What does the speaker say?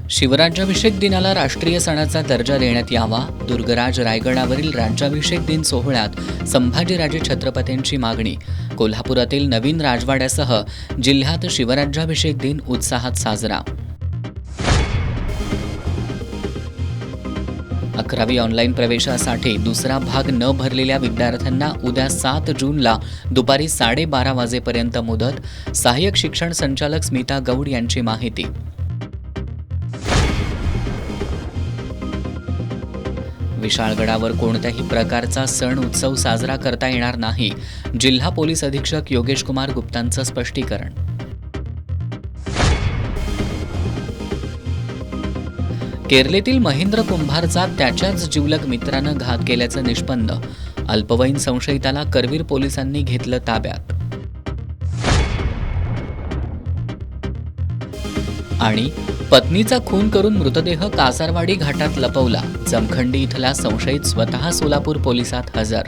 शिवराज्याभिषेक दिनाला राष्ट्रीय सणाचा दर्जा देण्यात यावा. दुर्गराज रायगडावरील राज्याभिषेक दिन सोहळ्यात संभाजीराजे छत्रपतींची मागणी. कोल्हापुरातील नवीन राजवाड्यासह जिल्ह्यात शिवराज्याभिषेक दिन उत्साहात साजरा. 11वी ऑनलाईन प्रवेशासाठी दुसरा भाग न भरलेल्या विद्यार्थ्यांना उद्या 7 जूनला दुपारी 12:30 वाजेपर्यंत मुदत. सहाय्यक शिक्षण संचालक स्मिता गौड यांची माहिती. विशाळगडावर कोणत्याही प्रकारचा सण उत्सव साजरा करता येणार नाही. जिल्हा पोलीस अधीक्षक योगेश कुमार गुप्तांचं स्पष्टीकरण. केरळेतील महेंद्र कुंभारचा त्याच्याच जिवलग मित्रानं घात केल्याचं निष्पन्न. अल्पवयीन संशयिताला करवीर पोलिसांनी घेतलं ताब्यात. आणि पत्नीचा खून करून मृतदेह कासारवाडी घाटात लपवला. जमखंडी इथला संशयित स्वतः सोलापूर पोलिसात हजर.